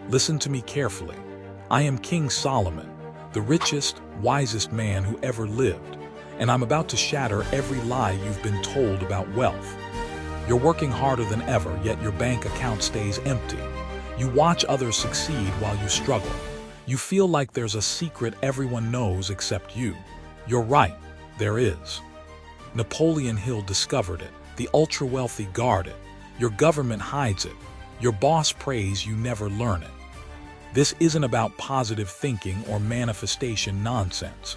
Listen to me carefully. I am King Solomon, the richest, wisest man who ever lived, and I'm about to shatter every lie you've been told about wealth. You're working harder than ever, yet your bank account stays empty. You watch others succeed while you struggle. You feel like there's a secret everyone knows except you. You're right, there is. Napoleon Hill discovered it. The ultra-wealthy guard it. Your government hides it. Your boss prays you never learn it. This isn't about positive thinking or manifestation nonsense.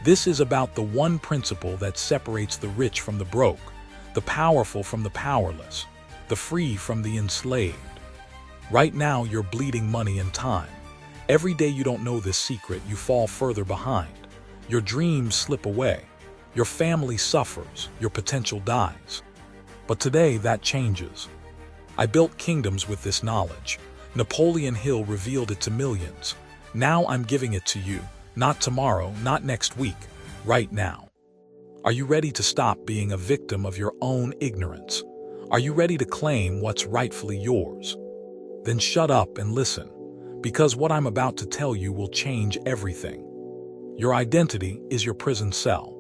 This is about the one principle that separates the rich from the broke, the powerful from the powerless, the free from the enslaved. Right now, you're bleeding money and time. Every day you don't know this secret, you fall further behind. Your dreams slip away. Your family suffers. Your potential dies. But today, that changes. I built kingdoms with this knowledge. Napoleon Hill revealed it to millions. Now I'm giving it to you. Not tomorrow, not next week, right now. Are you ready to stop being a victim of your own ignorance? Are you ready to claim what's rightfully yours? Then shut up and listen, because what I'm about to tell you will change everything. Your identity is your prison cell.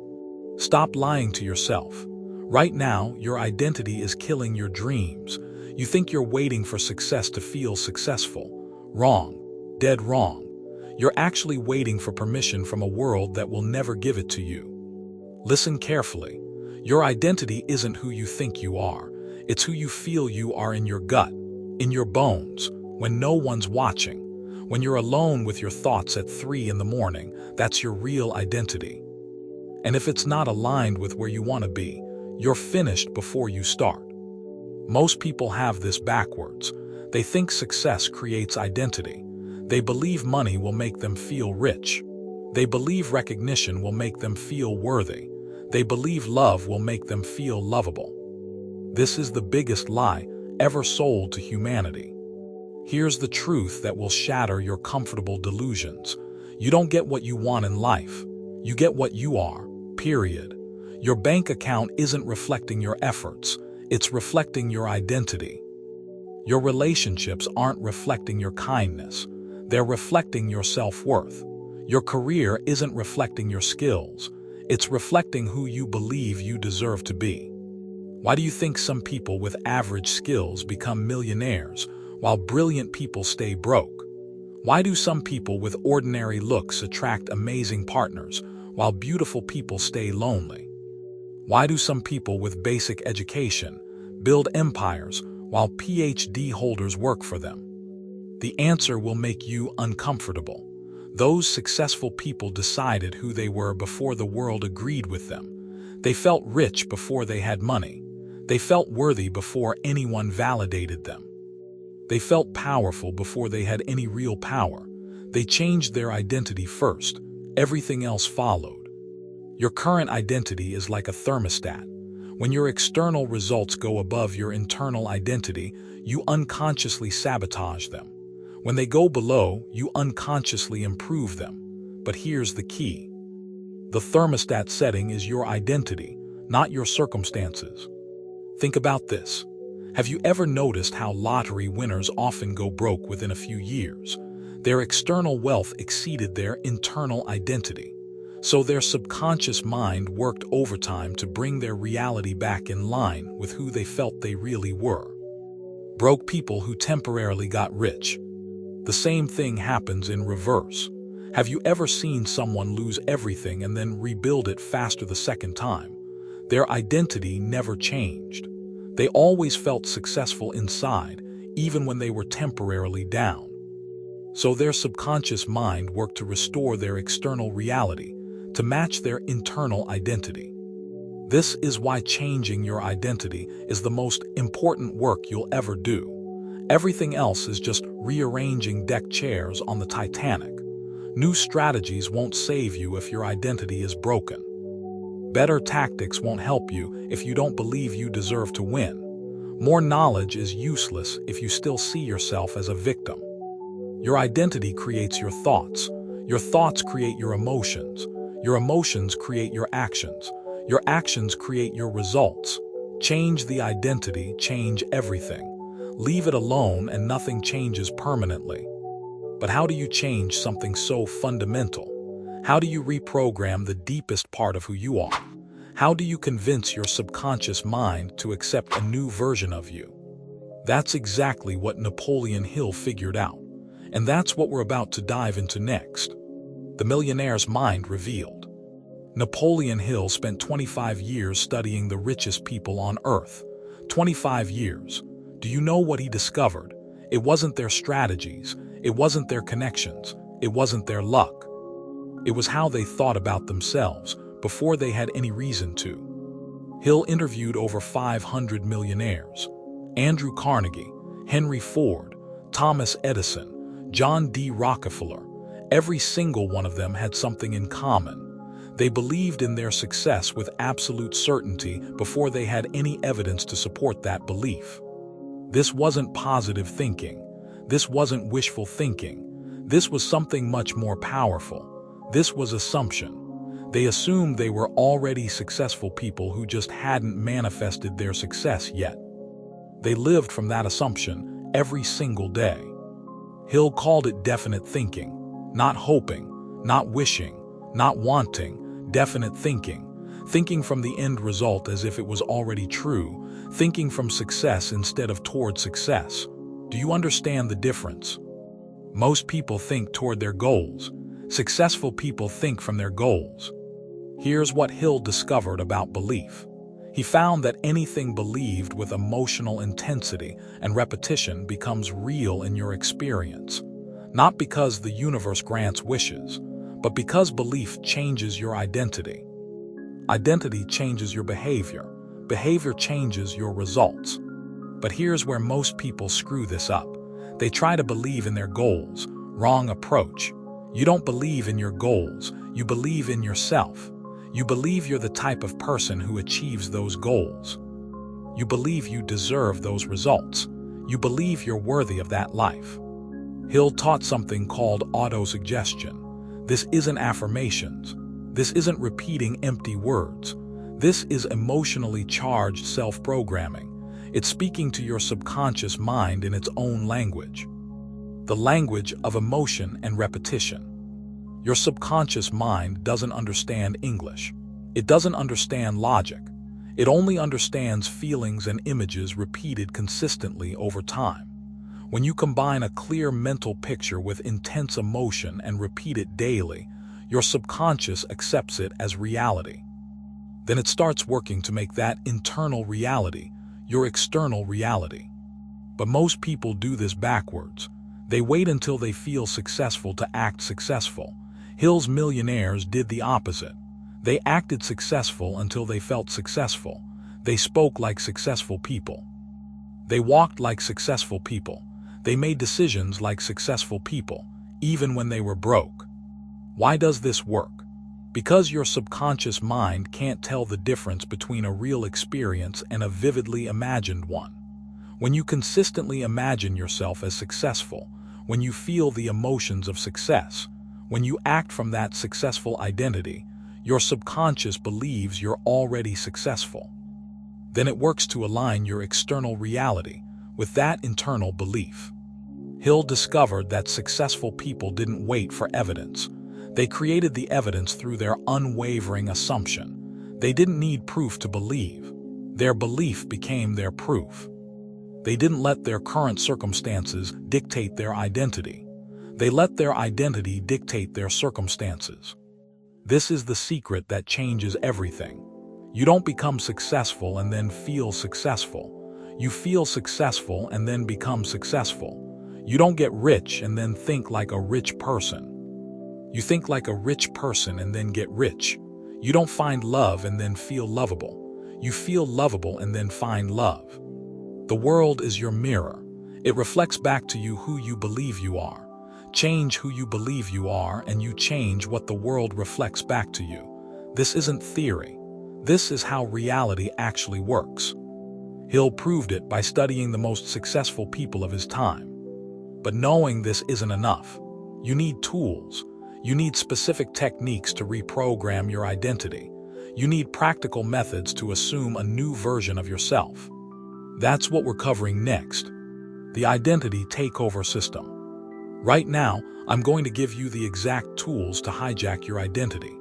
Stop lying to yourself. Right now, your identity is killing your dreams. You think you're waiting for success to feel successful. Wrong. Dead wrong. You're actually waiting for permission from a world that will never give it to you. Listen carefully. Your identity isn't who you think you are. It's who you feel you are in your gut, in your bones, when no one's watching. When you're alone with your thoughts at 3 in the morning, that's your real identity. And if it's not aligned with where you want to be, you're finished before you start. Most people have this backwards. They think success creates identity. They believe money will make them feel rich. They believe recognition will make them feel worthy. They believe love will make them feel lovable. This is the biggest lie ever sold to humanity. Here's the truth that will shatter your comfortable delusions. You don't get what you want in life. You get what you are, period. Your bank account isn't reflecting your efforts. It's reflecting your identity. Your relationships aren't reflecting your kindness. They're reflecting your self-worth. Your career isn't reflecting your skills. It's reflecting who you believe you deserve to be. Why do you think some people with average skills become millionaires, while brilliant people stay broke? Why do some people with ordinary looks attract amazing partners, while beautiful people stay lonely? Why do some people with basic education build empires, while PhD holders work for them? The answer will make you uncomfortable. Those successful people decided who they were before the world agreed with them. They felt rich before they had money. They felt worthy before anyone validated them. They felt powerful before they had any real power. They changed their identity first. Everything else followed. Your current identity is like a thermostat. When your external results go above your internal identity, you unconsciously sabotage them. When they go below, you unconsciously improve them. But here's the key. The thermostat setting is your identity, not your circumstances. Think about this. Have you ever noticed how lottery winners often go broke within a few years? Their external wealth exceeded their internal identity. So their subconscious mind worked overtime to bring their reality back in line with who they felt they really were. Broke people who temporarily got rich. The same thing happens in reverse. Have you ever seen someone lose everything and then rebuild it faster the second time? Their identity never changed. They always felt successful inside, even when they were temporarily down. So their subconscious mind worked to restore their external reality, to match their internal identity. This is why changing your identity is the most important work you'll ever do. Everything else is just rearranging deck chairs on the Titanic. New strategies won't save you if your identity is broken. Better tactics won't help you if you don't believe you deserve to win. More knowledge is useless if you still see yourself as a victim. Your identity creates your thoughts. Your thoughts create your emotions. Your emotions create your actions. Your actions create your results. Change the identity, change everything. Leave it alone and nothing changes permanently. But how do you change something so fundamental? How do you reprogram the deepest part of who you are? How do you convince your subconscious mind to accept a new version of you? That's exactly what Napoleon Hill figured out. And that's what we're about to dive into next. The Millionaire's Mind Revealed. Napoleon Hill spent 25 years studying the richest people on Earth. 25 years. Do you know what he discovered? It wasn't their strategies. It wasn't their connections. It wasn't their luck. It was how they thought about themselves before they had any reason to. Hill interviewed over 500 millionaires. Andrew Carnegie, Henry Ford, Thomas Edison, John D. Rockefeller. Every single one of them had something in common. They believed in their success with absolute certainty before they had any evidence to support that belief. This wasn't positive thinking. This wasn't wishful thinking. This was something much more powerful. This was assumption. They assumed they were already successful people who just hadn't manifested their success yet. They lived from that assumption every single day. Hill called it definite thinking, not hoping, not wishing, not wanting, definite thinking. Thinking from the end result as if it was already true, thinking from success instead of toward success. Do you understand the difference? Most people think toward their goals. Successful people think from their goals. Here's what Hill discovered about belief. He found that anything believed with emotional intensity and repetition becomes real in your experience. Not because the universe grants wishes, but because belief changes your identity. Identity changes your behavior. Behavior changes your results. But here's where most people screw this up. They try to believe in their goals. Wrong approach. You don't believe in your goals. You believe in yourself. You believe you're the type of person who achieves those goals. You believe you deserve those results. You believe you're worthy of that life. Hill taught something called autosuggestion. This isn't affirmations. This isn't repeating empty words. This is emotionally charged self-programming. It's speaking to your subconscious mind in its own language. The language of emotion and repetition. Your subconscious mind doesn't understand English. It doesn't understand logic. It only understands feelings and images repeated consistently over time. When you combine a clear mental picture with intense emotion and repeat it daily, your subconscious accepts it as reality. Then it starts working to make that internal reality your external reality. But most people do this backwards. They wait until they feel successful to act successful. Hill's millionaires did the opposite. They acted successful until they felt successful. They spoke like successful people. They walked like successful people. They made decisions like successful people, even when they were broke. Why does this work? Because your subconscious mind can't tell the difference between a real experience and a vividly imagined one. When you consistently imagine yourself as successful, when you feel the emotions of success, when you act from that successful identity, your subconscious believes you're already successful. Then it works to align your external reality with that internal belief. Hill discovered that successful people didn't wait for evidence. They created the evidence through their unwavering assumption. They didn't need proof to believe. Their belief became their proof. They didn't let their current circumstances dictate their identity. They let their identity dictate their circumstances. This is the secret that changes everything. You don't become successful and then feel successful. You feel successful and then become successful. You don't get rich and then think like a rich person. You think like a rich person and then get rich. You don't find love and then feel lovable. You feel lovable and then find love. The world is your mirror. It reflects back to you who you believe you are. Change who you believe you are and you change what the world reflects back to you. This isn't theory. This is how reality actually works. Hill proved it by studying the most successful people of his time. But knowing this isn't enough. You need tools. You need specific techniques to reprogram your identity. You need practical methods to assume a new version of yourself. That's what we're covering next. The Identity Takeover System. Right now, I'm going to give you the exact tools to hijack your identity.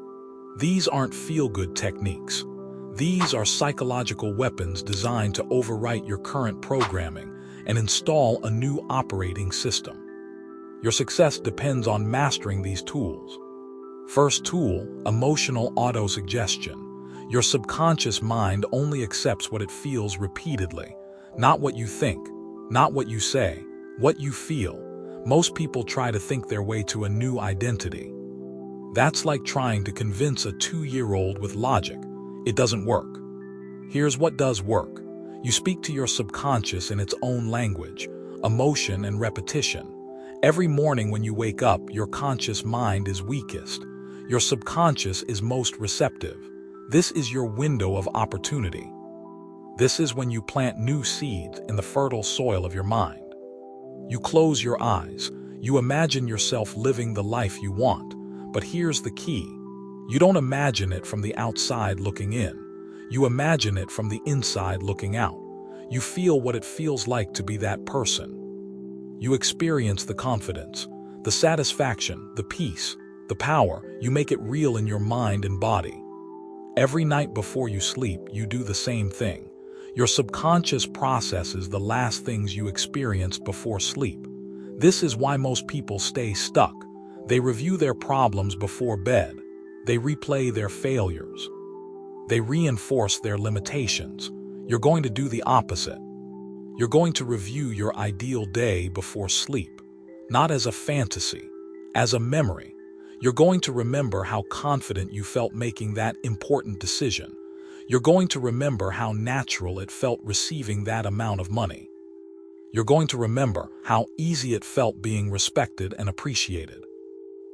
These aren't feel-good techniques. These are psychological weapons designed to overwrite your current programming and install a new operating system. Your success depends on mastering these tools. First tool, emotional autosuggestion. Your subconscious mind only accepts what it feels repeatedly, not what you think, not what you say, what you feel. Most people try to think their way to a new identity. That's like trying to convince a 2-year-old with logic. It doesn't work. Here's what does work. You speak to your subconscious in its own language, emotion and repetition. Every morning when you wake up, your conscious mind is weakest. Your subconscious is most receptive. This is your window of opportunity. This is when you plant new seeds in the fertile soil of your mind. You close your eyes. You imagine yourself living the life you want. But here's the key. You don't imagine it from the outside looking in. You imagine it from the inside looking out. You feel what it feels like to be that person. You experience the confidence, the satisfaction, the peace, the power. You make it real in your mind and body. Every night before you sleep, you do the same thing. Your subconscious processes the last things you experienced before sleep. This is why most people stay stuck. They review their problems before bed. They replay their failures. They reinforce their limitations. You're going to do the opposite. You're going to review your ideal day before sleep, not as a fantasy, as a memory. You're going to remember how confident you felt making that important decision. You're going to remember how natural it felt receiving that amount of money. You're going to remember how easy it felt being respected and appreciated.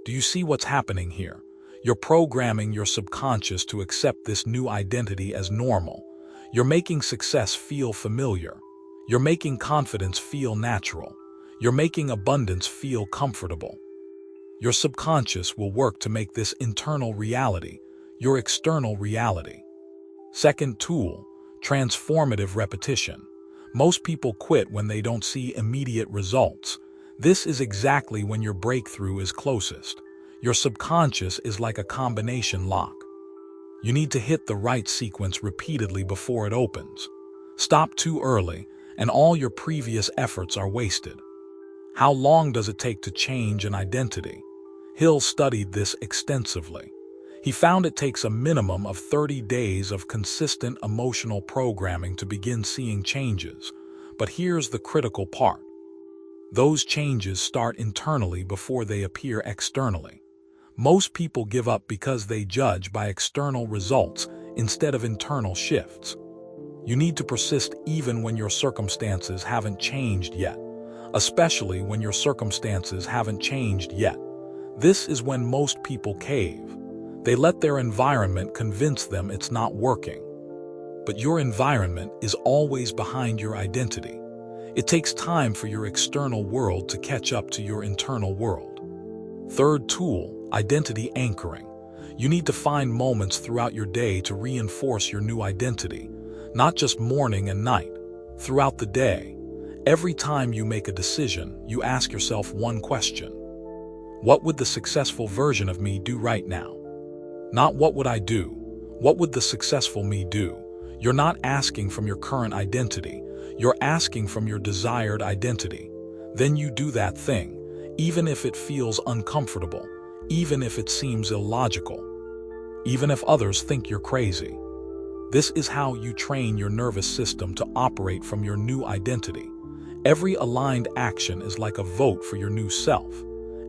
Do you see what's happening here? You're programming your subconscious to accept this new identity as normal. You're making success feel familiar. You're making confidence feel natural. You're making abundance feel comfortable. Your subconscious will work to make this internal reality your external reality. Second tool, transformative repetition. Most people quit when they don't see immediate results. This is exactly when your breakthrough is closest. Your subconscious is like a combination lock. You need to hit the right sequence repeatedly before it opens. Stop too early, and all your previous efforts are wasted. How long does it take to change an identity? Hill studied this extensively. He found it takes a minimum of 30 days of consistent emotional programming to begin seeing changes. But here's the critical part. Those changes start internally before they appear externally. Most people give up because they judge by external results instead of internal shifts. You need to persist even when your circumstances haven't changed yet, especially when your circumstances haven't changed yet. This is when most people cave. They let their environment convince them it's not working. But your environment is always behind your identity. It takes time for your external world to catch up to your internal world. Third tool, identity anchoring. You need to find moments throughout your day to reinforce your new identity, not just morning and night. Throughout the day, every time you make a decision, you ask yourself one question. What would the successful version of me do right now? Not what would I do? What would the successful me do? You're not asking from your current identity. You're asking from your desired identity. Then you do that thing, even if it feels uncomfortable, even if it seems illogical, even if others think you're crazy. This is how you train your nervous system to operate from your new identity. Every aligned action is like a vote for your new self.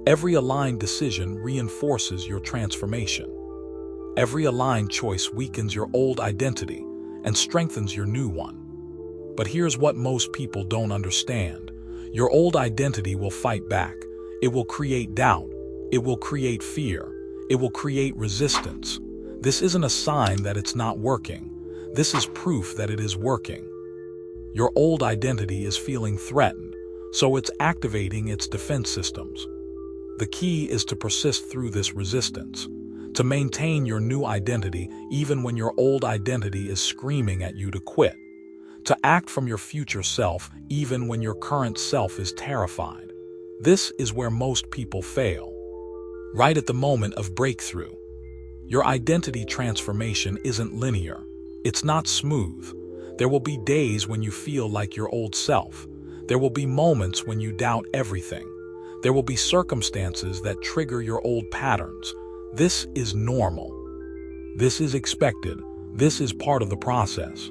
Every aligned decision reinforces your transformation. Every aligned choice weakens your old identity and strengthens your new one. But here's what most people don't understand. Your old identity will fight back. It will create doubt. It will create fear. It will create resistance. This isn't a sign that it's not working. This is proof that it is working. Your old identity is feeling threatened, so it's activating its defense systems. The key is to persist through this resistance, to maintain your new identity even when your old identity is screaming at you to quit, to act from your future self even when your current self is terrified. This is where most people fail. Right at the moment of breakthrough. Your identity transformation isn't linear. It's not smooth. There will be days when you feel like your old self. There will be moments when you doubt everything. There will be circumstances that trigger your old patterns. This is normal. This is expected. This is part of the process.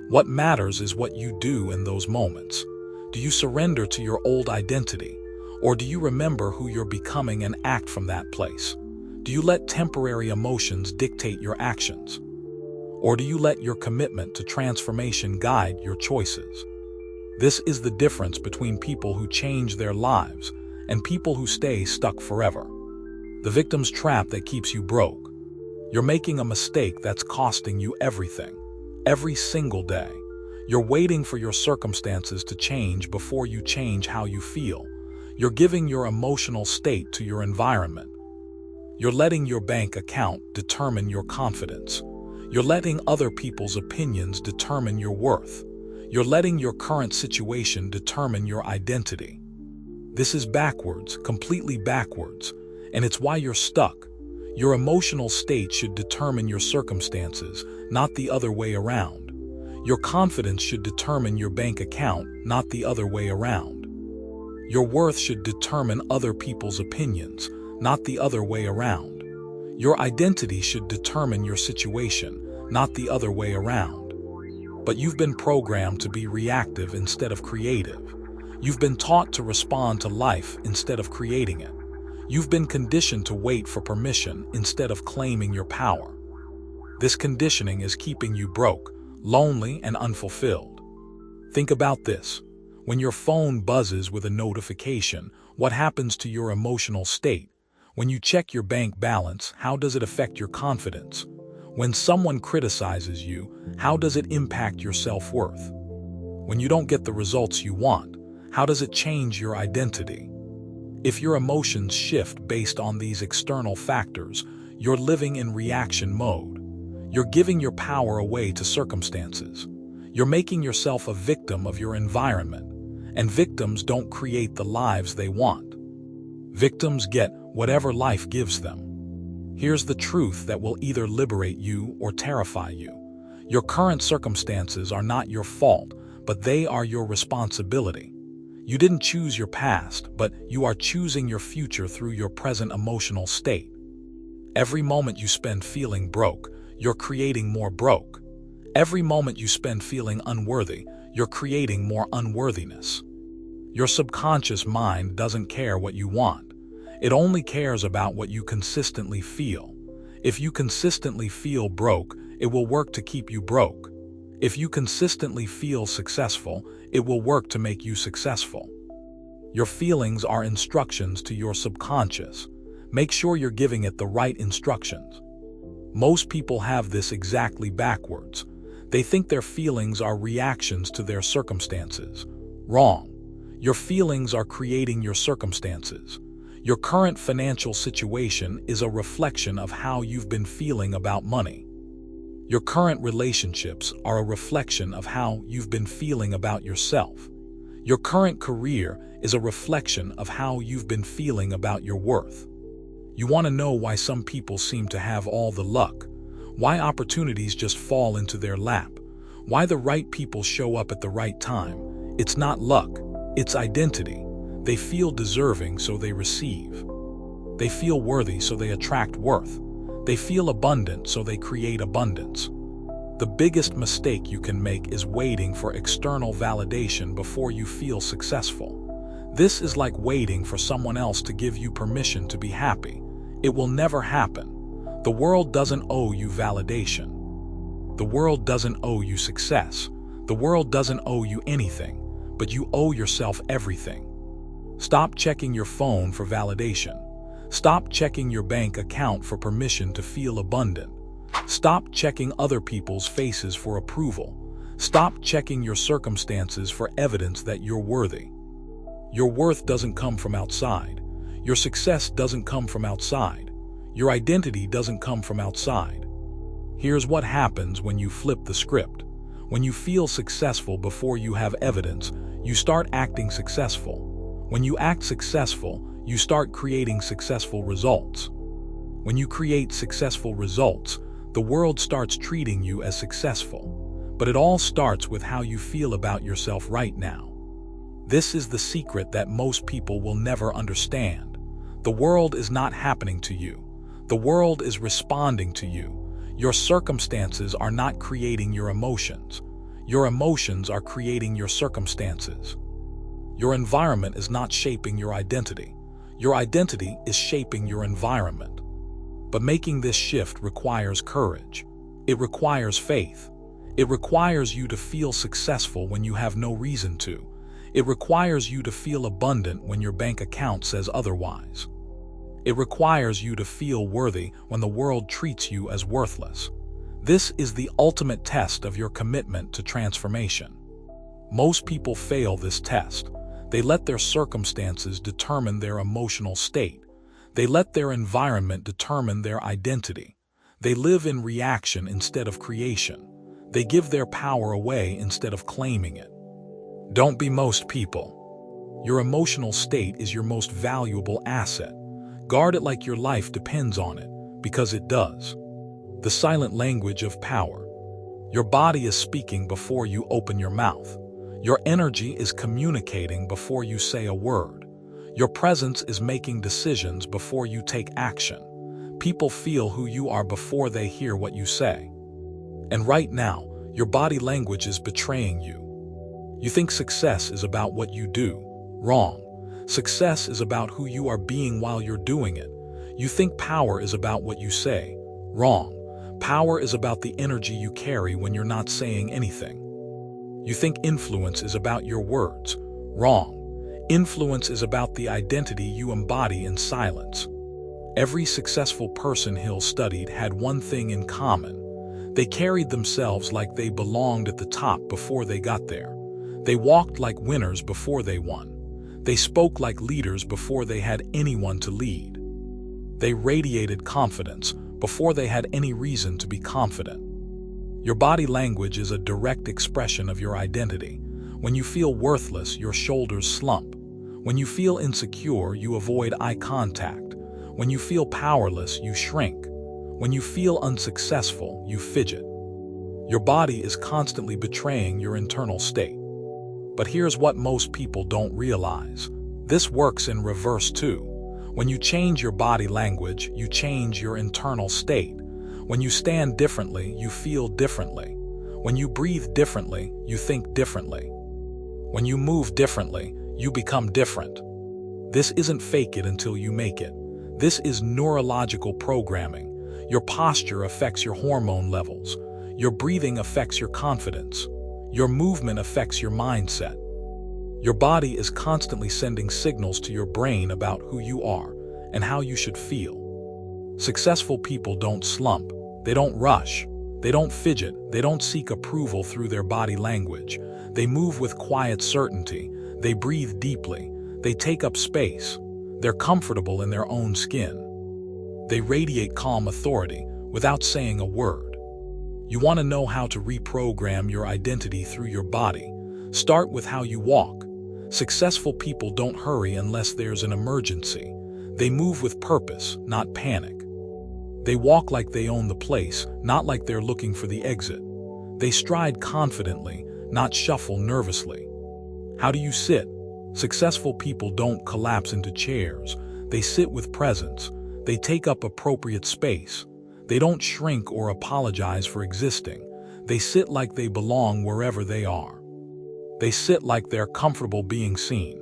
What matters is what you do in those moments. Do you surrender to your old identity? Or do you remember who you're becoming and act from that place? Do you let temporary emotions dictate your actions? Or do you let your commitment to transformation guide your choices? This is the difference between people who change their lives and people who stay stuck forever. The victim's trap that keeps you broke. You're making a mistake that's costing you everything, every single day. You're waiting for your circumstances to change before you change how you feel. You're giving your emotional state to your environment. You're letting your bank account determine your confidence. You're letting other people's opinions determine your worth. You're letting your current situation determine your identity. This is backwards, completely backwards, and it's why you're stuck. Your emotional state should determine your circumstances, not the other way around. Your confidence should determine your bank account, not the other way around. Your worth should determine other people's opinions, not the other way around. Your identity should determine your situation, not the other way around. But you've been programmed to be reactive instead of creative. You've been taught to respond to life instead of creating it. You've been conditioned to wait for permission instead of claiming your power. This conditioning is keeping you broke, lonely, and unfulfilled. Think about this. When your phone buzzes with a notification, what happens to your emotional state? When you check your bank balance, how does it affect your confidence? When someone criticizes you, how does it impact your self-worth? When you don't get the results you want, how does it change your identity? If your emotions shift based on these external factors, you're living in reaction mode. You're giving your power away to circumstances. You're making yourself a victim of your environment. And victims don't create the lives they want. Victims get whatever life gives them. Here's the truth that will either liberate you or terrify you. Your current circumstances are not your fault, but they are your responsibility. You didn't choose your past, but you are choosing your future through your present emotional state. Every moment you spend feeling broke, you're creating more broke. Every moment you spend feeling unworthy, you're creating more unworthiness. Your subconscious mind doesn't care what you want. It only cares about what you consistently feel. If you consistently feel broke, it will work to keep you broke. If you consistently feel successful, it will work to make you successful. Your feelings are instructions to your subconscious. Make sure you're giving it the right instructions. Most people have this exactly backwards. They think their feelings are reactions to their circumstances. Wrong. Your feelings are creating your circumstances. Your current financial situation is a reflection of how you've been feeling about money. Your current relationships are a reflection of how you've been feeling about yourself. Your current career is a reflection of how you've been feeling about your worth. You want to know why some people seem to have all the luck? Why opportunities just fall into their lap? Why the right people show up at the right time? It's not luck, it's identity. They feel deserving, so they receive. They feel worthy, so they attract worth. They feel abundant, so they create abundance. The biggest mistake you can make is waiting for external validation before you feel successful. This is like waiting for someone else to give you permission to be happy. It will never happen. The world doesn't owe you validation. The world doesn't owe you success. The world doesn't owe you anything, but you owe yourself everything. Stop checking your phone for validation. Stop checking your bank account for permission to feel abundant. Stop checking other people's faces for approval. Stop checking your circumstances for evidence that you're worthy. Your worth doesn't come from outside. Your success doesn't come from outside. Your identity doesn't come from outside. Here's what happens when you flip the script. When you feel successful before you have evidence, you start acting successful. When you act successful, you start creating successful results. When you create successful results, the world starts treating you as successful. But it all starts with how you feel about yourself right now. This is the secret that most people will never understand. The world is not happening to you. The world is responding to you. Your circumstances are not creating your emotions. Your emotions are creating your circumstances. Your environment is not shaping your identity. Your identity is shaping your environment. But making this shift requires courage. It requires faith. It requires you to feel successful when you have no reason to. It requires you to feel abundant when your bank account says otherwise. It requires you to feel worthy when the world treats you as worthless. This is the ultimate test of your commitment to transformation. Most people fail this test. They let their circumstances determine their emotional state. They let their environment determine their identity. They live in reaction instead of creation. They give their power away instead of claiming it. Don't be most people. Your emotional state is your most valuable asset. Guard it like your life depends on it, because it does. The silent language of power. Your body is speaking before you open your mouth. Your energy is communicating before you say a word. Your presence is making decisions before you take action. People feel who you are before they hear what you say. And right now, your body language is betraying you. You think success is about what you do. Wrong. Success is about who you are being while you're doing it. You think power is about what you say. Wrong. Power is about the energy you carry when you're not saying anything. You think influence is about your words. Wrong. Influence is about the identity you embody in silence. Every successful person Hill studied had one thing in common. They carried themselves like they belonged at the top before they got there. They walked like winners before they won. They spoke like leaders before they had anyone to lead. They radiated confidence before they had any reason to be confident. Your body language is a direct expression of your identity. When you feel worthless, your shoulders slump. When you feel insecure, you avoid eye contact. When you feel powerless, you shrink. When you feel unsuccessful, you fidget. Your body is constantly betraying your internal state. But here's what most people don't realize. This works in reverse too. When you change your body language, you change your internal state. When you stand differently, you feel differently. When you breathe differently, you think differently. When you move differently, you become different. This isn't fake it until you make it. This is neurological programming. Your posture affects your hormone levels. Your breathing affects your confidence. Your movement affects your mindset. Your body is constantly sending signals to your brain about who you are and how you should feel. Successful people don't slump. They don't rush. They don't fidget. They don't seek approval through their body language. They move with quiet certainty. They breathe deeply. They take up space. They're comfortable in their own skin. They radiate calm authority without saying a word. You want to know how to reprogram your identity through your body? Start with how you walk. Successful people don't hurry unless there's an emergency. They move with purpose, not panic. They walk like they own the place, not like they're looking for the exit. They stride confidently, not shuffle nervously. How do you sit? Successful people don't collapse into chairs. They sit with presence. They take up appropriate space. They don't shrink or apologize for existing. They sit like they belong wherever they are. They sit like they're comfortable being seen.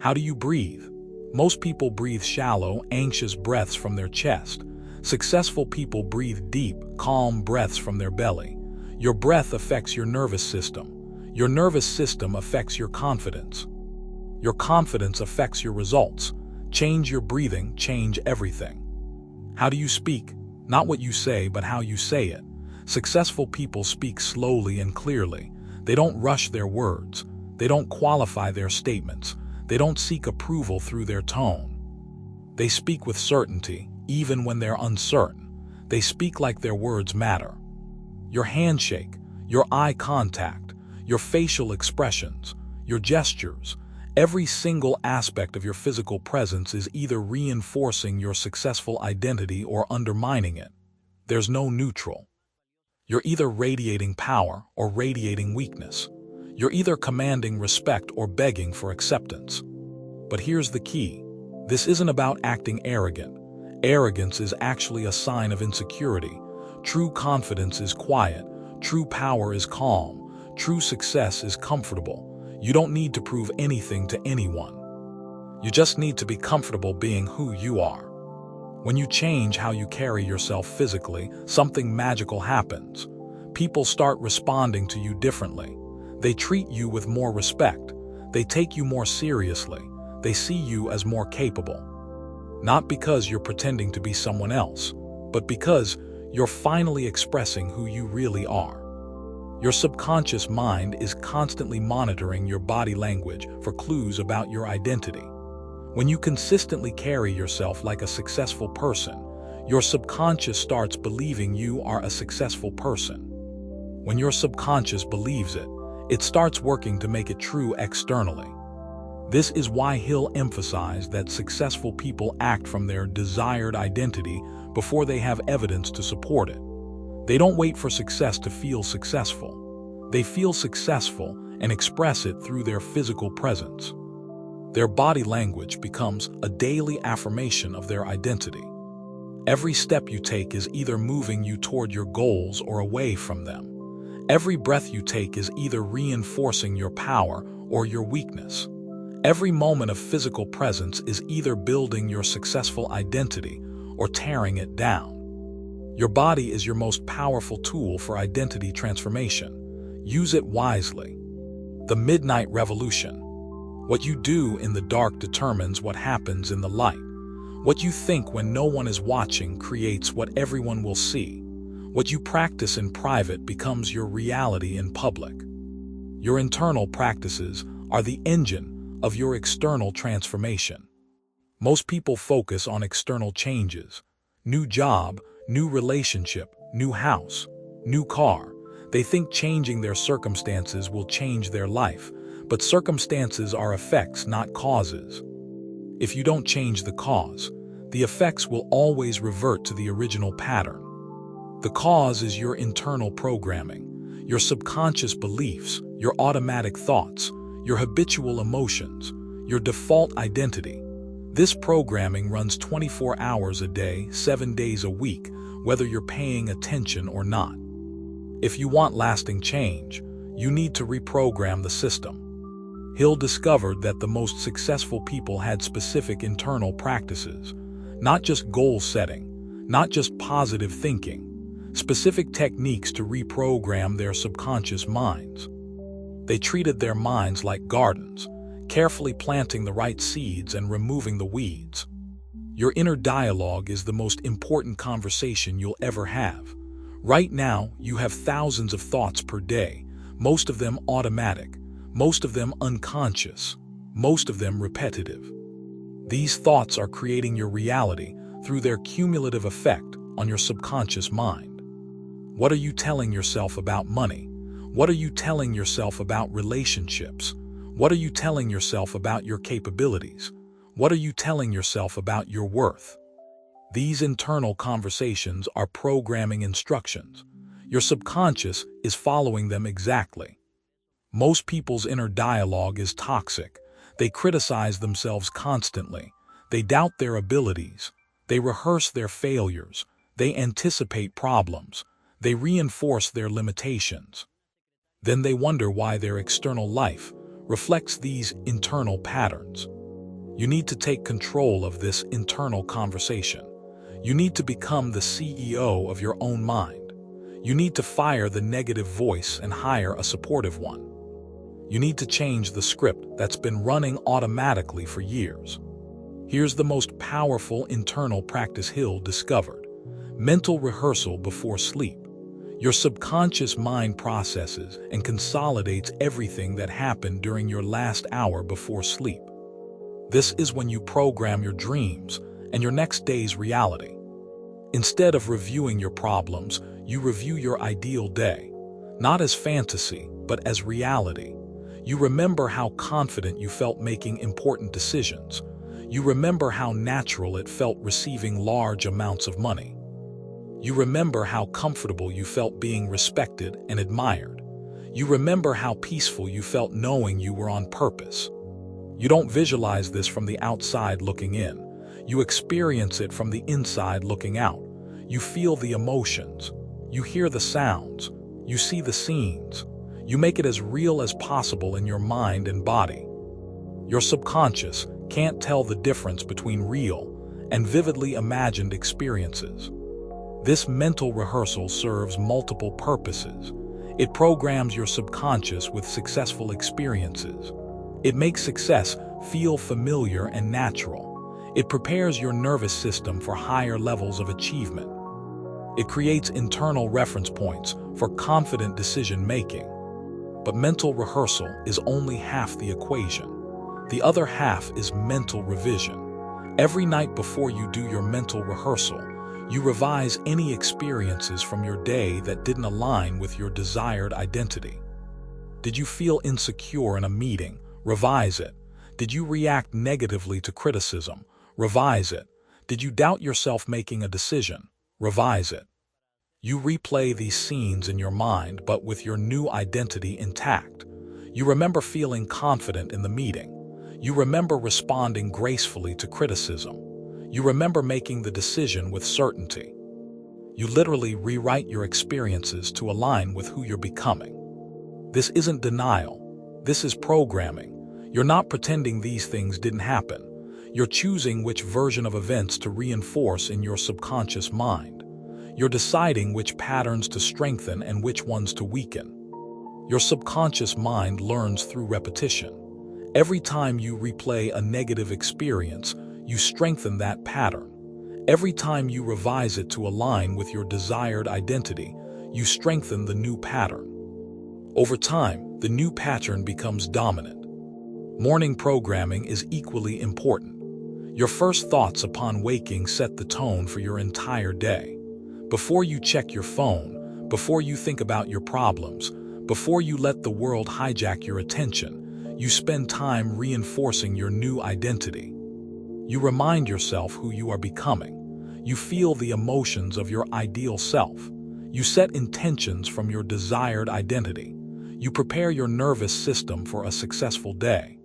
How do you breathe? Most people breathe shallow, anxious breaths from their chest. Successful people breathe deep, calm breaths from their belly. Your breath affects your nervous system. Your nervous system affects your confidence. Your confidence affects your results. Change your breathing, change everything. How do you speak? Not what you say, but how you say it. Successful people speak slowly and clearly. They don't rush their words. They don't qualify their statements. They don't seek approval through their tone. They speak with certainty, even when they're uncertain. They speak like their words matter. Your handshake, your eye contact, your facial expressions, your gestures, Every single aspect of your physical presence is either reinforcing your successful identity or undermining it. There's no neutral. You're either radiating power or radiating weakness. You're either commanding respect or begging for acceptance. But here's the key. This isn't about acting arrogant. Arrogance is actually a sign of insecurity. True confidence is quiet. True power is calm. True success is comfortable. You don't need to prove anything to anyone. You just need to be comfortable being who you are. When you change how you carry yourself physically, something magical happens. People start responding to you differently. They treat you with more respect. They take you more seriously. They see you as more capable. Not because you're pretending to be someone else, but because you're finally expressing who you really are. Your subconscious mind is constantly monitoring your body language for clues about your identity. When you consistently carry yourself like a successful person, your subconscious starts believing you are a successful person. When your subconscious believes it, it starts working to make it true externally. This is why Hill emphasized that successful people act from their desired identity before they have evidence to support it. They don't wait for success to feel successful. They feel successful and express it through their physical presence. Their body language becomes a daily affirmation of their identity. Every step you take is either moving you toward your goals or away from them. Every breath you take is either reinforcing your power or your weakness. Every moment of physical presence is either building your successful identity or tearing it down. Your body is your most powerful tool for identity transformation. Use it wisely. The Midnight Revolution. What you do in the dark determines what happens in the light. What you think when no one is watching creates what everyone will see. What you practice in private becomes your reality in public. Your internal practices are the engine of your external transformation. Most people focus on external changes. New job, new relationship, new house, new car. They think changing their circumstances will change their life. But circumstances are effects, not causes. If you don't change the cause, the effects will always revert to the original pattern. The cause is your internal programming, your subconscious beliefs, your automatic thoughts, your habitual emotions, your default identity. This programming runs 24 hours a day, 7 days a week, whether you're paying attention or not. If you want lasting change, you need to reprogram the system. Hill discovered that the most successful people had specific internal practices, not just goal setting, not just positive thinking, specific techniques to reprogram their subconscious minds. They treated their minds like gardens, carefully planting the right seeds and removing the weeds. Your inner dialogue is the most important conversation you'll ever have. Right now, you have thousands of thoughts per day, most of them automatic. Most of them unconscious, most of them repetitive. These thoughts are creating your reality through their cumulative effect on your subconscious mind. What are you telling yourself about money? What are you telling yourself about relationships? What are you telling yourself about your capabilities? What are you telling yourself about your worth? These internal conversations are programming instructions. Your subconscious is following them exactly. Most people's inner dialogue is toxic. They criticize themselves constantly. They doubt their abilities. They rehearse their failures. They anticipate problems. They reinforce their limitations. Then they wonder why their external life reflects these internal patterns. You need to take control of this internal conversation. You need to become the CEO of your own mind. You need to fire the negative voice and hire a supportive one. You need to change the script that's been running automatically for years. Here's the most powerful internal practice Hill discovered: mental rehearsal before sleep. Your subconscious mind processes and consolidates everything that happened during your last hour before sleep. This is when you program your dreams and your next day's reality. Instead of reviewing your problems, you review your ideal day, not as fantasy, but as reality. You remember how confident you felt making important decisions. You remember how natural it felt receiving large amounts of money. You remember how comfortable you felt being respected and admired. You remember how peaceful you felt knowing you were on purpose. You don't visualize this from the outside looking in. You experience it from the inside looking out. You feel the emotions. You hear the sounds. You see the scenes. You make it as real as possible in your mind and body. Your subconscious can't tell the difference between real and vividly imagined experiences. This mental rehearsal serves multiple purposes. It programs your subconscious with successful experiences. It makes success feel familiar and natural. It prepares your nervous system for higher levels of achievement. It creates internal reference points for confident decision-making. But mental rehearsal is only half the equation. The other half is mental revision. Every night before you do your mental rehearsal, you revise any experiences from your day that didn't align with your desired identity. Did you feel insecure in a meeting? Revise it. Did you react negatively to criticism? Revise it. Did you doubt yourself making a decision? Revise it. You replay these scenes in your mind, but with your new identity intact. You remember feeling confident in the meeting. You remember responding gracefully to criticism. You remember making the decision with certainty. You literally rewrite your experiences to align with who you're becoming. This isn't denial. This is programming. You're not pretending these things didn't happen. You're choosing which version of events to reinforce in your subconscious mind. You're deciding which patterns to strengthen and which ones to weaken. Your subconscious mind learns through repetition. Every time you replay a negative experience, you strengthen that pattern. Every time you revise it to align with your desired identity, you strengthen the new pattern. Over time, the new pattern becomes dominant. Morning programming is equally important. Your first thoughts upon waking set the tone for your entire day. Before you check your phone, before you think about your problems, before you let the world hijack your attention, you spend time reinforcing your new identity. You remind yourself who you are becoming. You feel the emotions of your ideal self. You set intentions from your desired identity. You prepare your nervous system for a successful day.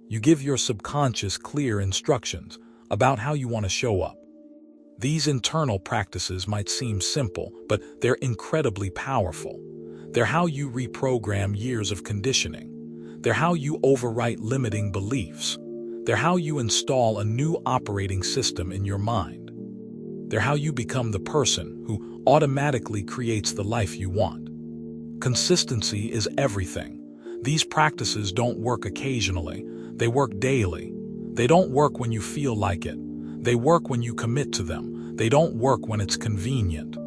You give your subconscious clear instructions about how you want to show up. These internal practices might seem simple, but they're incredibly powerful. They're how you reprogram years of conditioning. They're how you overwrite limiting beliefs. They're how you install a new operating system in your mind. They're how you become the person who automatically creates the life you want. Consistency is everything. These practices don't work occasionally. They work daily. They don't work when you feel like it. They work when you commit to them. They don't work when it's convenient.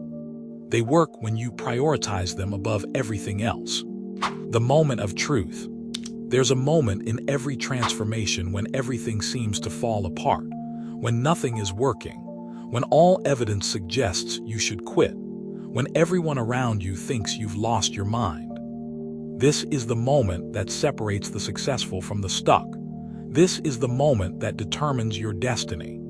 They work when you prioritize them above everything else. The moment of truth. There's a moment in every transformation when everything seems to fall apart, when nothing is working, when all evidence suggests you should quit, when everyone around you thinks you've lost your mind. This is the moment that separates the successful from the stuck. This is the moment that determines your destiny.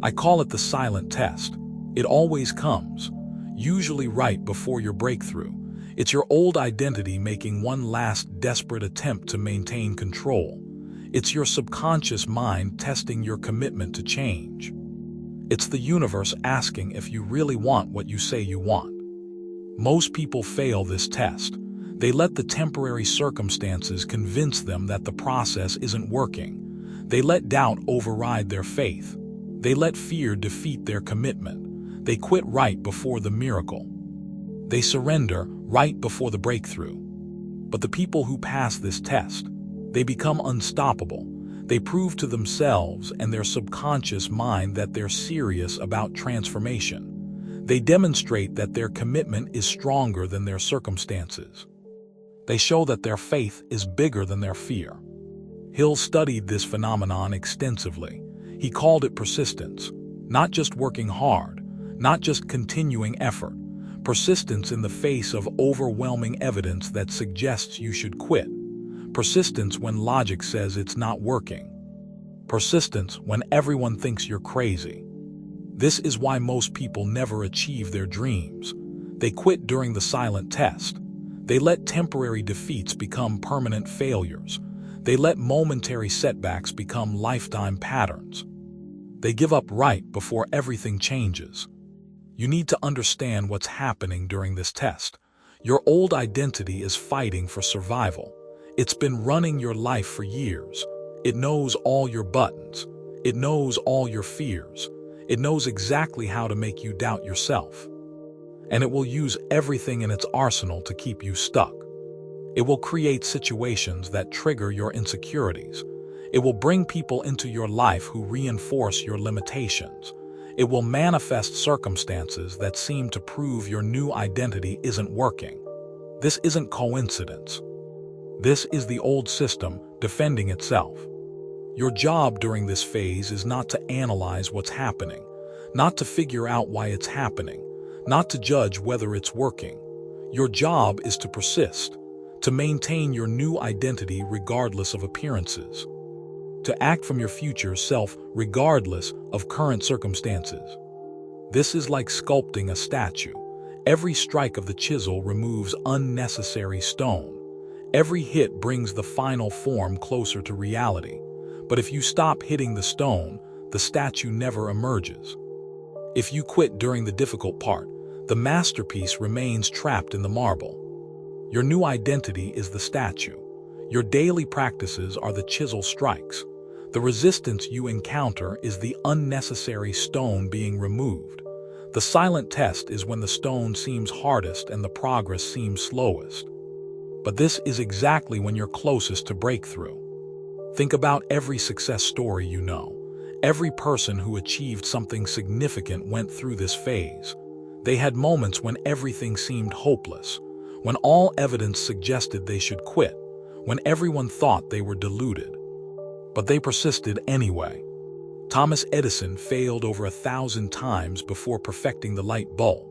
I call it the silent test. It always comes, usually right before your breakthrough. It's your old identity making one last desperate attempt to maintain control. It's your subconscious mind testing your commitment to change. It's the universe asking if you really want what you say you want. Most people fail this test. They let the temporary circumstances convince them that the process isn't working. They let doubt override their faith. They let fear defeat their commitment. They quit right before the miracle. They surrender right before the breakthrough. But the people who pass this test, they become unstoppable. They prove to themselves and their subconscious mind that they're serious about transformation. They demonstrate that their commitment is stronger than their circumstances. They show that their faith is bigger than their fear. Hill studied this phenomenon extensively. He called it persistence, not just working hard, not just continuing effort. Persistence in the face of overwhelming evidence that suggests you should quit. Persistence when logic says it's not working. Persistence when everyone thinks you're crazy. This is why most people never achieve their dreams. They quit during the silent test. They let temporary defeats become permanent failures. They let momentary setbacks become lifetime patterns. They give up right before everything changes. You need to understand what's happening during this test. Your old identity is fighting for survival. It's been running your life for years. It knows all your buttons. It knows all your fears. It knows exactly how to make you doubt yourself. And it will use everything in its arsenal to keep you stuck. It will create situations that trigger your insecurities. It will bring people into your life who reinforce your limitations. It will manifest circumstances that seem to prove your new identity isn't working. This isn't coincidence. This is the old system defending itself. Your job during this phase is not to analyze what's happening, not to figure out why it's happening, not to judge whether it's working. Your job is to persist, to maintain your new identity regardless of appearances, to act from your future self regardless of current circumstances. This is like sculpting a statue. Every strike of the chisel removes unnecessary stone. Every hit brings the final form closer to reality. But if you stop hitting the stone, the statue never emerges. If you quit during the difficult part, the masterpiece remains trapped in the marble. Your new identity is the statue. Your daily practices are the chisel strikes. The resistance you encounter is the unnecessary stone being removed. The silent test is when the stone seems hardest and the progress seems slowest. But this is exactly when you're closest to breakthrough. Think about every success story you know. Every person who achieved something significant went through this phase. They had moments when everything seemed hopeless, when all evidence suggested they should quit, when everyone thought they were deluded. But they persisted anyway. Thomas Edison failed over 1,000 times before perfecting the light bulb.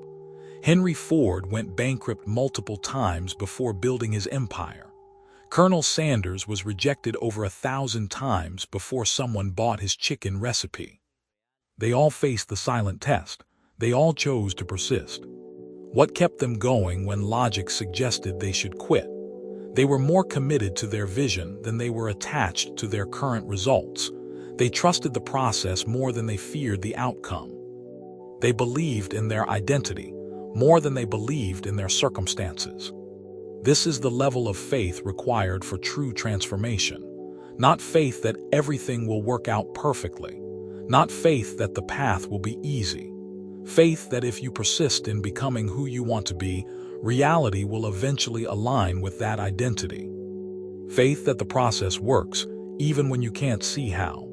Henry Ford went bankrupt multiple times before building his empire. Colonel Sanders was rejected over 1,000 times before someone bought his chicken recipe. They all faced the silent test. They all chose to persist. What kept them going when logic suggested they should quit? They were more committed to their vision than they were attached to their current results. They trusted the process more than they feared the outcome. They believed in their identity more than they believed in their circumstances. This is the level of faith required for true transformation. Not faith that everything will work out perfectly. Not faith that the path will be easy. Faith that if you persist in becoming who you want to be, reality will eventually align with that identity. Faith that the process works, even when you can't see how.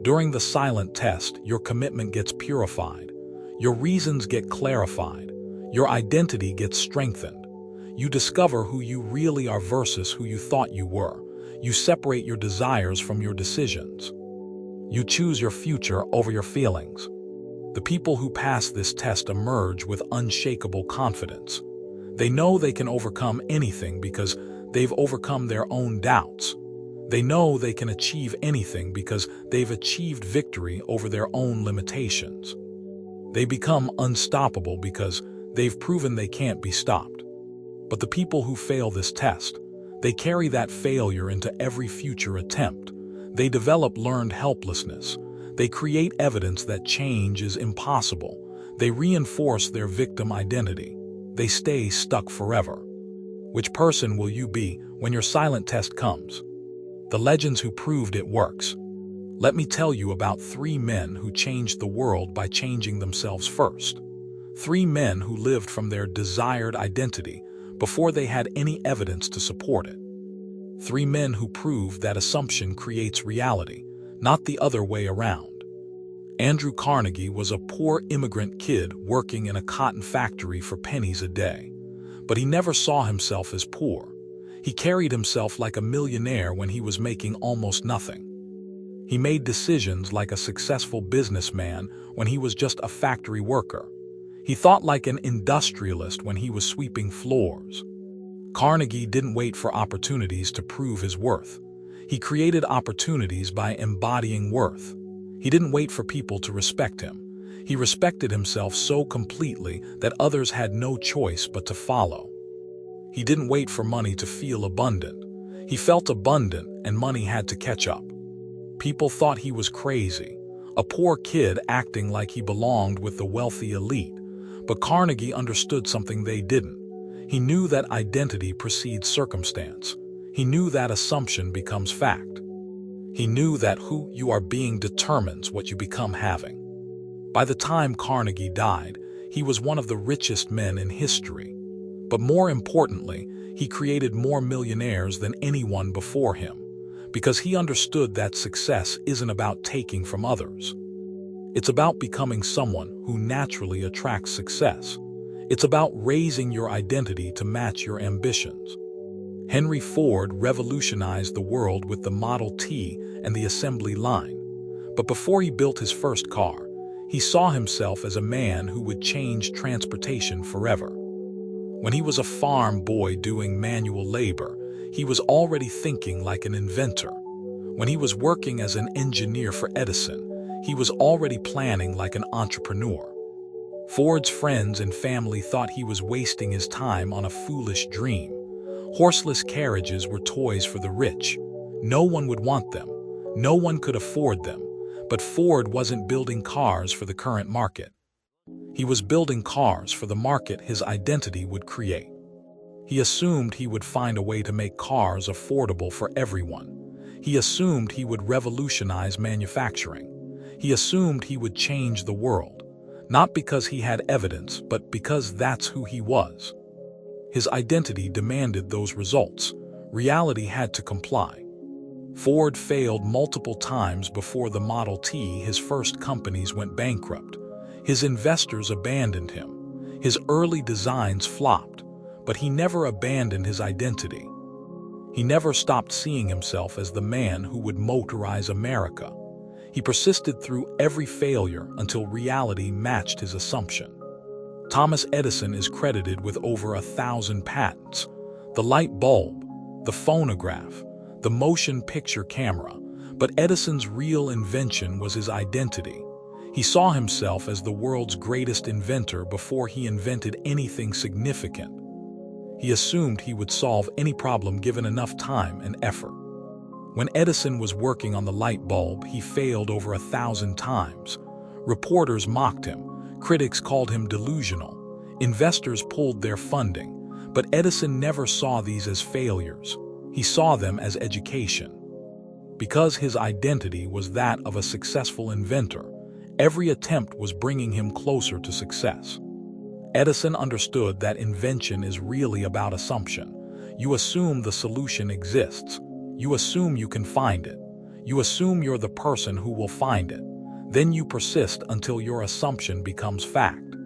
During the silent test, your commitment gets purified. Your reasons get clarified. Your identity gets strengthened. You discover who you really are versus who you thought you were. You separate your desires from your decisions. You choose your future over your feelings. The people who pass this test emerge with unshakable confidence. They know they can overcome anything because they've overcome their own doubts. They know they can achieve anything because they've achieved victory over their own limitations. They become unstoppable because they've proven they can't be stopped. But the people who fail this test, they carry that failure into every future attempt. They develop learned helplessness. They create evidence that change is impossible. They reinforce their victim identity. They stay stuck forever. Which person will you be when your silent test comes? The legends who proved it works. Let me tell you about 3 men who changed the world by changing themselves first. 3 men who lived from their desired identity before they had any evidence to support it. 3 men who proved that assumption creates reality, not the other way around. Andrew Carnegie was a poor immigrant kid working in a cotton factory for pennies a day. But he never saw himself as poor. He carried himself like a millionaire when he was making almost nothing. He made decisions like a successful businessman when he was just a factory worker. He thought like an industrialist when he was sweeping floors. Carnegie didn't wait for opportunities to prove his worth. He created opportunities by embodying worth. He didn't wait for people to respect him. He respected himself so completely that others had no choice but to follow. He didn't wait for money to feel abundant. He felt abundant, and money had to catch up. People thought he was crazy, a poor kid acting like he belonged with the wealthy elite. But Carnegie understood something they didn't. He knew that identity precedes circumstance. He knew that assumption becomes fact. He knew that who you are being determines what you become having. By the time Carnegie died, he was one of the richest men in history. But more importantly, he created more millionaires than anyone before him, because he understood that success isn't about taking from others. It's about becoming someone who naturally attracts success. It's about raising your identity to match your ambitions. Henry Ford revolutionized the world with the Model T and the assembly line. But before he built his first car, he saw himself as a man who would change transportation forever. When he was a farm boy doing manual labor, he was already thinking like an inventor. When he was working as an engineer for Edison, he was already planning like an entrepreneur. Ford's friends and family thought he was wasting his time on a foolish dream. Horseless carriages were toys for the rich. No one would want them. No one could afford them. But Ford wasn't building cars for the current market. He was building cars for the market his identity would create. He assumed he would find a way to make cars affordable for everyone. He assumed he would revolutionize manufacturing. He assumed he would change the world, not because he had evidence, but because that's who he was. His identity demanded those results. Reality had to comply. Ford failed multiple times before the Model T. His first companies went bankrupt. His investors abandoned him. His early designs flopped, but he never abandoned his identity. He never stopped seeing himself as the man who would motorize America. He persisted through every failure until reality matched his assumption. Thomas Edison is credited with over 1,000 patents. The light bulb, the phonograph, the motion picture camera. But Edison's real invention was his identity. He saw himself as the world's greatest inventor before he invented anything significant. He assumed he would solve any problem given enough time and effort. When Edison was working on the light bulb, he failed over 1,000 times. Reporters mocked him. Critics called him delusional. Investors pulled their funding. But Edison never saw these as failures. He saw them as education. Because his identity was that of a successful inventor, every attempt was bringing him closer to success. Edison understood that invention is really about assumption. You assume the solution exists. You assume you can find it. You assume you're the person who will find it. Then you persist until your assumption becomes fact.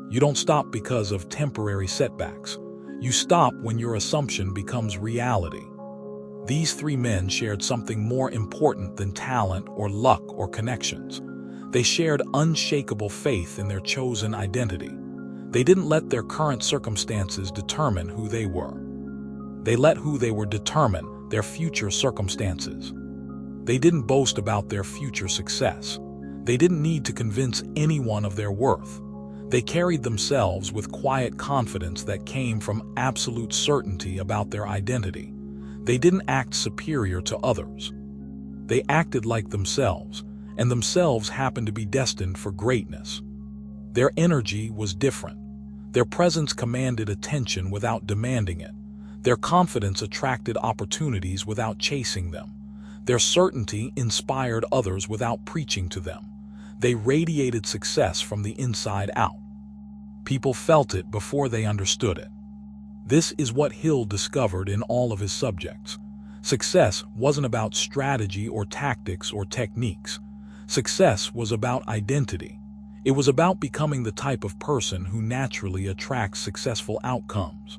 You don't stop because of temporary setbacks. You stop when your assumption becomes reality. These three men shared something more important than talent or luck or connections. They shared unshakable faith in their chosen identity. They didn't let their current circumstances determine who they were. They let who they were determine their future circumstances. They didn't boast about their future success. They didn't need to convince anyone of their worth. They carried themselves with quiet confidence that came from absolute certainty about their identity. They didn't act superior to others. They acted like themselves, and themselves happened to be destined for greatness. Their energy was different. Their presence commanded attention without demanding it. Their confidence attracted opportunities without chasing them. Their certainty inspired others without preaching to them. They radiated success from the inside out. People felt it before they understood it. This is what Hill discovered in all of his subjects. Success wasn't about strategy or tactics or techniques. Success was about identity. It was about becoming the type of person who naturally attracts successful outcomes.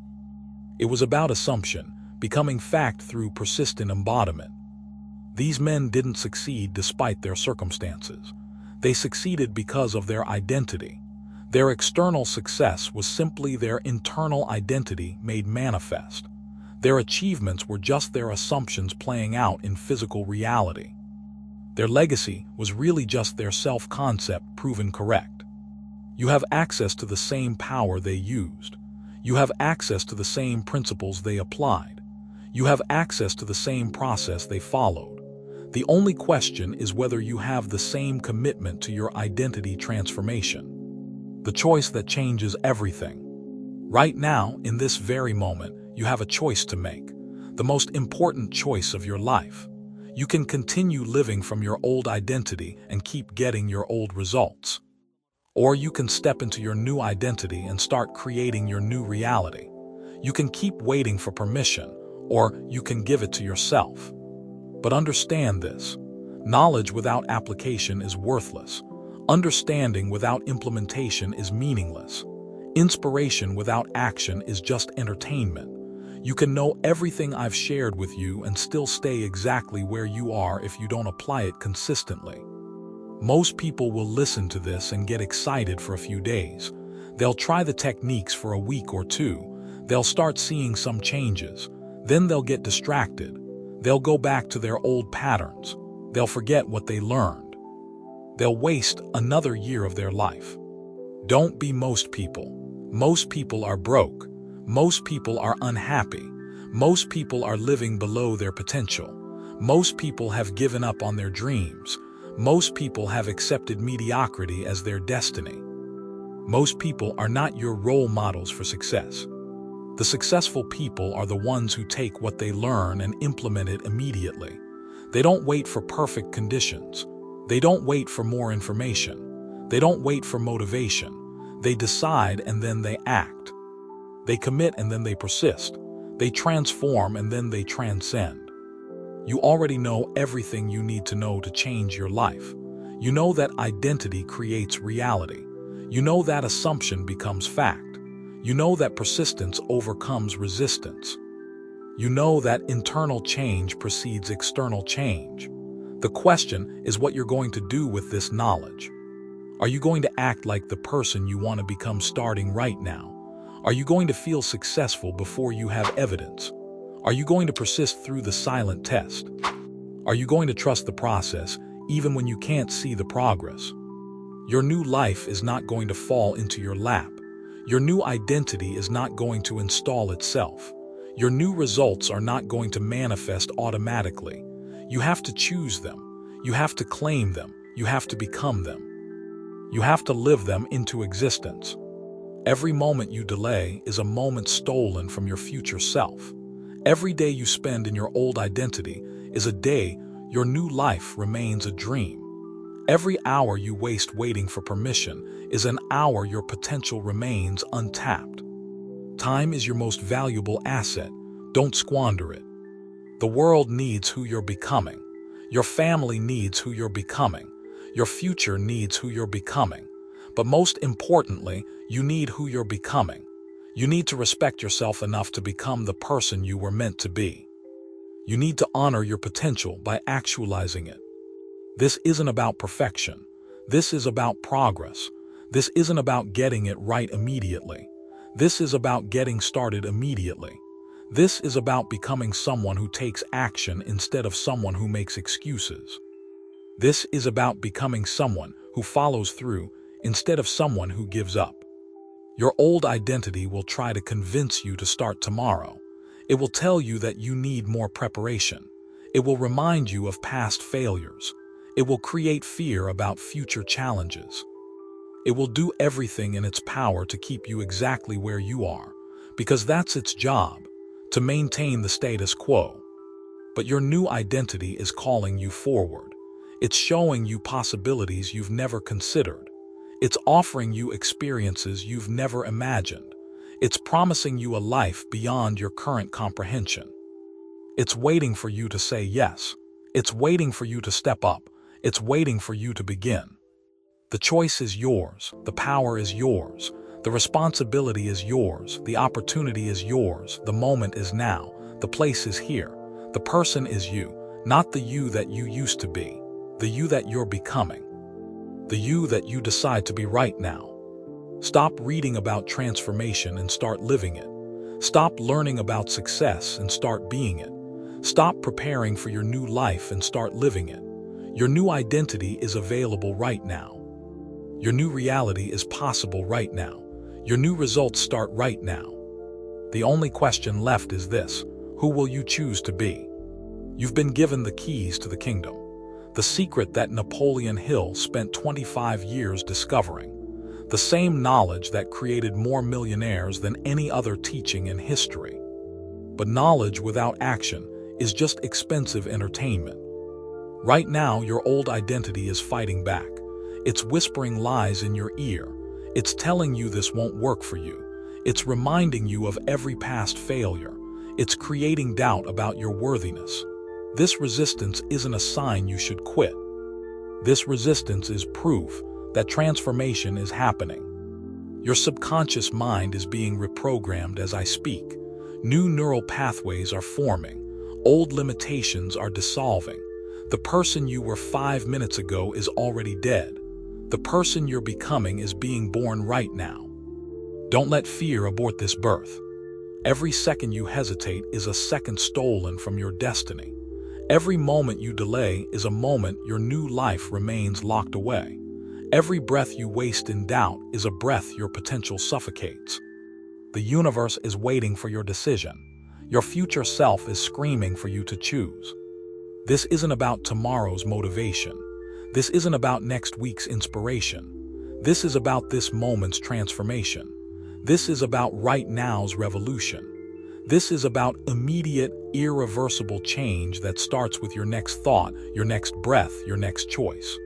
It was about assumption, becoming fact through persistent embodiment. These men didn't succeed despite their circumstances. They succeeded because of their identity. Their external success was simply their internal identity made manifest. Their achievements were just their assumptions playing out in physical reality. Their legacy was really just their self-concept proven correct. You have access to the same power they used. You have access to the same principles they applied. You have access to the same process they followed. The only question is whether you have the same commitment to your identity transformation. The choice that changes everything. Right now, in this very moment, you have a choice to make. The most important choice of your life. You can continue living from your old identity and keep getting your old results. Or you can step into your new identity and start creating your new reality. You can keep waiting for permission, or you can give it to yourself. But understand this. Knowledge without application is worthless. Understanding without implementation is meaningless. Inspiration without action is just entertainment. You can know everything I've shared with you and still stay exactly where you are if you don't apply it consistently. Most people will listen to this and get excited for a few days. They'll try the techniques for a week or two. They'll start seeing some changes. Then they'll get distracted. They'll go back to their old patterns. They'll forget what they learned. They'll waste another year of their life. Don't be most people. Most people are broke. Most people are unhappy. Most people are living below their potential. Most people have given up on their dreams. Most people have accepted mediocrity as their destiny. Most people are not your role models for success. The successful people are the ones who take what they learn and implement it immediately. They don't wait for perfect conditions. They don't wait for more information. They don't wait for motivation. They decide and then they act. They commit and then they persist. They transform and then they transcend. You already know everything you need to know to change your life. You know that identity creates reality. You know that assumption becomes fact. You know that persistence overcomes resistance. You know that internal change precedes external change. The question is what you're going to do with this knowledge. Are you going to act like the person you want to become starting right now? Are you going to feel successful before you have evidence? Are you going to persist through the silent test? Are you going to trust the process even when you can't see the progress? Your new life is not going to fall into your lap. Your new identity is not going to install itself. Your new results are not going to manifest automatically. You have to choose them. You have to claim them. You have to become them. You have to live them into existence. Every moment you delay is a moment stolen from your future self. Every day you spend in your old identity is a day your new life remains a dream. Every hour you waste waiting for permission is an hour your potential remains untapped. Time is your most valuable asset. Don't squander it. The world needs who you're becoming. Your family needs who you're becoming. Your future needs who you're becoming. But most importantly, you need who you're becoming. You need to respect yourself enough to become the person you were meant to be. You need to honor your potential by actualizing it. This isn't about perfection. This is about progress. This isn't about getting it right immediately. This is about getting started immediately. This is about becoming someone who takes action instead of someone who makes excuses. This is about becoming someone who follows through instead of someone who gives up. Your old identity will try to convince you to start tomorrow. It will tell you that you need more preparation. It will remind you of past failures. It will create fear about future challenges. It will do everything in its power to keep you exactly where you are, because that's its job, to maintain the status quo. But your new identity is calling you forward. It's showing you possibilities you've never considered. It's offering you experiences you've never imagined. It's promising you a life beyond your current comprehension. It's waiting for you to say yes. It's waiting for you to step up. It's waiting for you to begin. The choice is yours. The power is yours. The responsibility is yours. The opportunity is yours. The moment is now. The place is here. The person is you, not the you that you used to be, the you that you're becoming, the you that you decide to be right now. Stop reading about transformation and start living it. Stop learning about success and start being it. Stop preparing for your new life and start living it. Your new identity is available right now. Your new reality is possible right now. Your new results start right now. The only question left is this: who will you choose to be? You've been given the keys to the kingdom, the secret that Napoleon Hill spent 25 years discovering, the same knowledge that created more millionaires than any other teaching in history. But knowledge without action is just expensive entertainment. Right now, your old identity is fighting back. It's whispering lies in your ear. It's telling you this won't work for you. It's reminding you of every past failure. It's creating doubt about your worthiness. This resistance isn't a sign you should quit. This resistance is proof that transformation is happening. Your subconscious mind is being reprogrammed as I speak. New neural pathways are forming. Old limitations are dissolving. The person you were 5 minutes ago is already dead. The person you're becoming is being born right now. Don't let fear abort this birth. Every second you hesitate is a second stolen from your destiny. Every moment you delay is a moment your new life remains locked away. Every breath you waste in doubt is a breath your potential suffocates. The universe is waiting for your decision. Your future self is screaming for you to choose. This isn't about tomorrow's motivation. This isn't about next week's inspiration. This is about this moment's transformation. This is about right now's revolution. This is about immediate, irreversible change that starts with your next thought, your next breath, your next choice.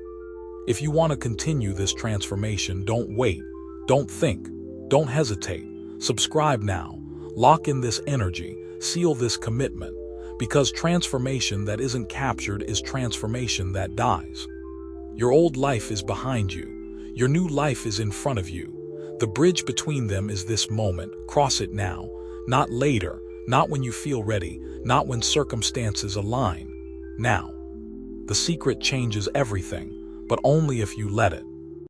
If you want to continue this transformation, don't wait, don't think, don't hesitate. Subscribe now. Lock in this energy, seal this commitment, because transformation that isn't captured is transformation that dies. Your old life is behind you. Your new life is in front of you. The bridge between them is this moment. Cross it now, not later, not when you feel ready, not when circumstances align. Now. The secret changes everything, but only if you let it.